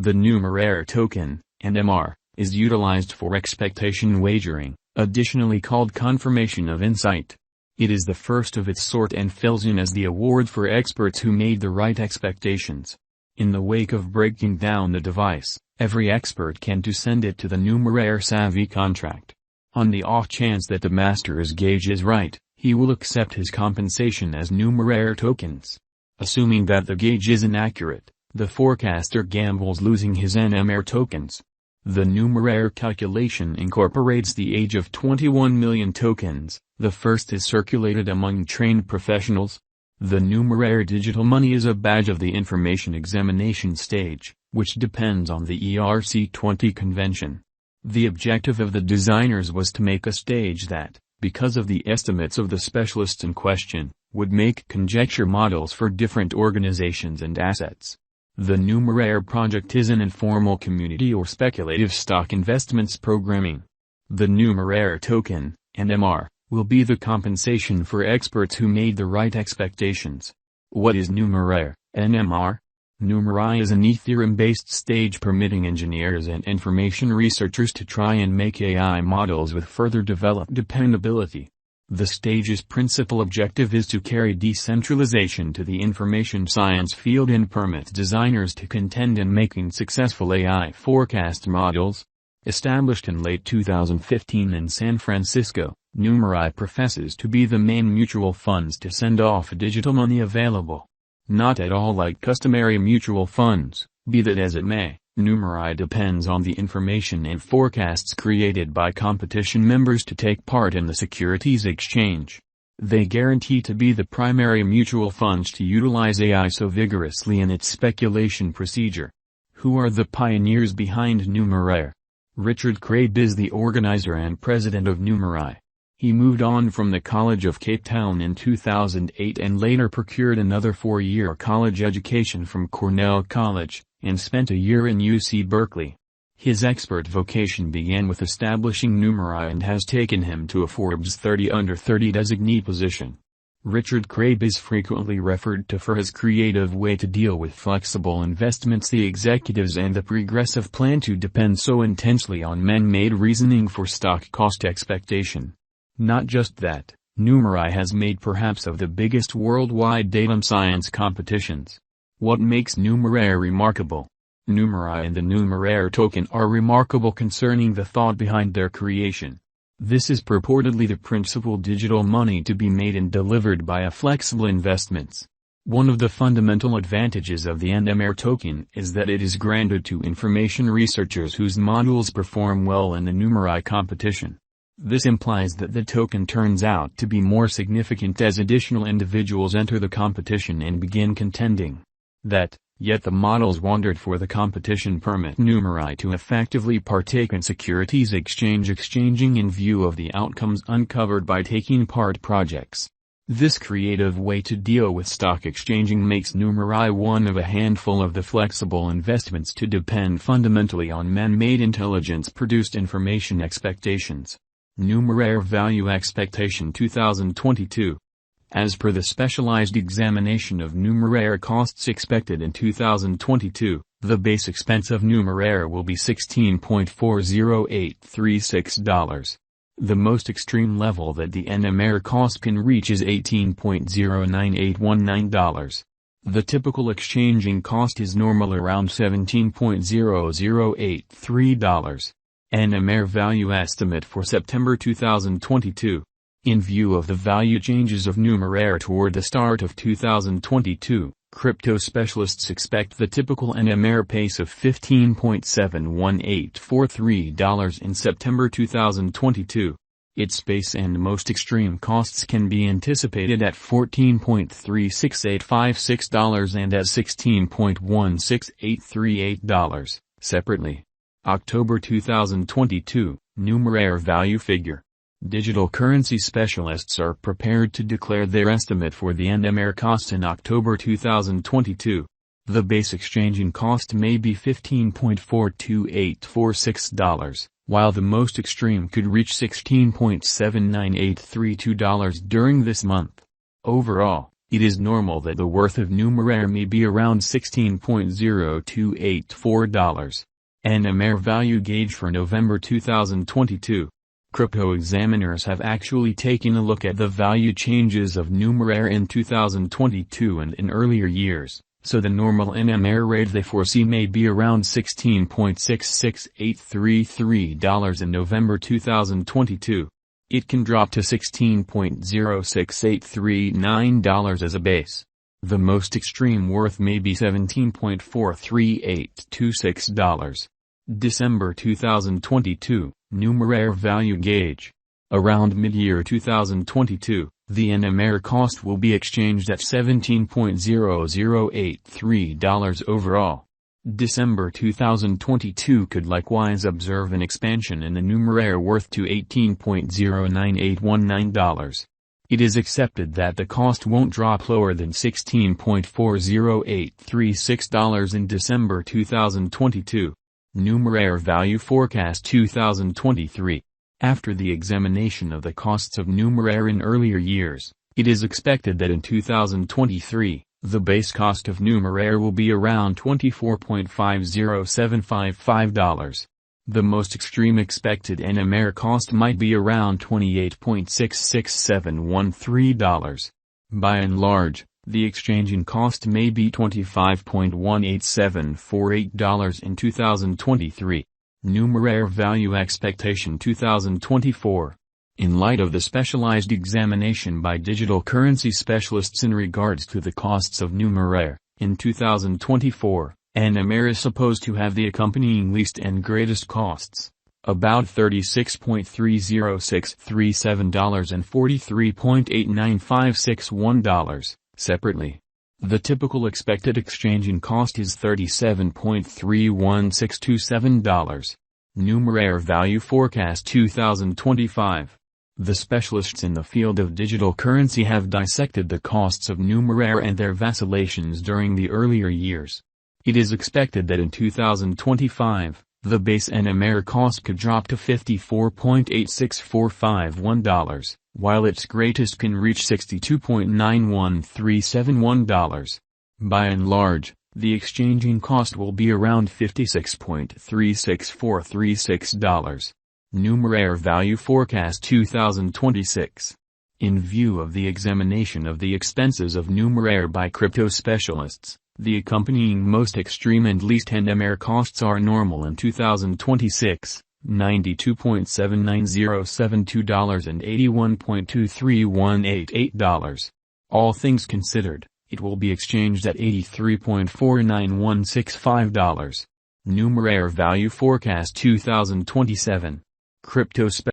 The Numeraire token, NMR, is utilized for expectation wagering, additionally called confirmation of insight. It is the first of its sort and fills in as the award for experts who made the right expectations. In the wake of breaking down the device, every expert can send it to the Numeraire Savvy contract. On the off chance that the master's gauge is right, he will accept his compensation as Numeraire tokens. Assuming that the gauge is inaccurate, the forecaster gambles losing his NMR tokens. The Numeraire calculation incorporates the age of 21 million tokens. The first is circulated among trained professionals. The Numeraire digital money is a badge of the information examination stage, which depends on the ERC-20 convention. The objective of the designers was to make a stage that, because of the estimates of the specialists in question, would make conjecture models for different organizations and assets. The Numeraire project is an informal community or speculative stock investments programming. The Numeraire token, NMR, will be the compensation for experts who made the right expectations. What is Numeraire, NMR? Numeraire is an Ethereum-based stage permitting engineers and information researchers to try and make AI models with further developed dependability. The stage's principal objective is to carry decentralization to the information science field and permit designers to contend in making successful AI forecast models. Established in late 2015 in San Francisco, Numeraire professes to be the main mutual funds to send off digital money available. Not at all like customary mutual funds, be that as it may, Numeraire depends on the information and forecasts created by competition members to take part in the securities exchange. They guarantee to be the primary mutual funds to utilize AI so vigorously in its speculation procedure. Who are the pioneers behind Numeraire? Richard Crabb is the organizer and president of Numeraire. He moved on from the College of Cape Town in 2008 and later procured another 4-year college education from Cornell College, and spent a year in UC Berkeley. His expert vocation began with establishing Numeraire and has taken him to a Forbes 30 Under 30 designee position. Richard Crabb is frequently referred to for his creative way to deal with flexible investments. The executives and the progressive plan to depend so intensely on man-made reasoning for stock cost expectation. Not just that, Numeraire has made perhaps of the biggest worldwide data science competitions. What makes Numeraire remarkable? Numeraire and the Numeraire token are remarkable concerning the thought behind their creation. This is purportedly the principal digital money to be made and delivered by flexible investments. One of the fundamental advantages of the NMR token is that it is granted to information researchers whose models perform well in the Numeraire competition. This implies that the token turns out to be more significant as additional individuals enter the competition and begin contending. Yet the models wandered for the competition permit Numeraire to effectively partake in securities exchanging in view of the outcomes uncovered by taking part projects. This creative way to deal with stock exchanging makes Numeraire one of a handful of the flexible investments to depend fundamentally on man-made intelligence-produced information expectations. Numeraire Value Expectation 2022. As per the specialized examination of Numeraire costs expected in 2022, the base expense of Numeraire will be $16.40836. The most extreme level that the NMR cost can reach is $18.09819. The typical exchanging cost is normal around $17.0083. NMR value estimate for September 2022. In view of the value changes of Numeraire toward the start of 2022, crypto specialists expect the typical NMR pace of $15.71843 in September 2022. Its base and most extreme costs can be anticipated at $14.36856 and at $16.16838, separately. October 2022, Numeraire value figure. Digital currency specialists are prepared to declare their estimate for the NMR cost in October 2022. The base exchanging cost may be $15.42846, while the most extreme could reach $16.79832 during this month. Overall, It is normal that the worth of Numeraire may be around $16.0284. Numeraire value gauge for November 2022. Crypto examiners have actually taken a look at the value changes of Numeraire in 2022 and in earlier years, so the normal Numeraire rate they foresee may be around $16.66833 in November 2022. It can drop to $16.06839 as a base. The most extreme worth may be $17.43826. December 2022, Numeraire value gauge. Around mid-year 2022, the Numeraire cost will be exchanged at $17.0083 overall. December 2022 could likewise observe an expansion in the Numeraire worth to $18.09819. It is accepted that the cost won't drop lower than $16.40836 in December 2022. Numeraire value forecast 2023. After the examination of the costs of Numeraire in earlier years, it is expected that in 2023, the base cost of Numeraire will be around $24.50755. The most extreme expected Numeraire cost might be around $28.66713. By and large, the exchanging cost may be $25.18748 in 2023. Numeraire value expectation 2024. In light of the specialized examination by digital currency specialists in regards to the costs of Numeraire, in 2024, Numeraire is supposed to have the accompanying least and greatest costs, about $36.30637 and $43.89561, separately. The typical expected exchanging cost is $37.31627. Numeraire value forecast 2025. The specialists in the field of digital currency have dissected the costs of Numeraire and their vacillations during the earlier years. It is expected that in 2025, the base Numeraire cost could drop to $54.86451, while its greatest can reach $62.91371. By and large, the exchanging cost will be around $56.36436. Numeraire value forecast 2026. In view of the examination of the expenses of Numeraire by crypto specialists, the accompanying most extreme and least Numeraire costs are normal in 2026, $92.79072 and $81.23188. All things considered, it will be exchanged at $83.49165. Numeraire value forecast 2027. Crypto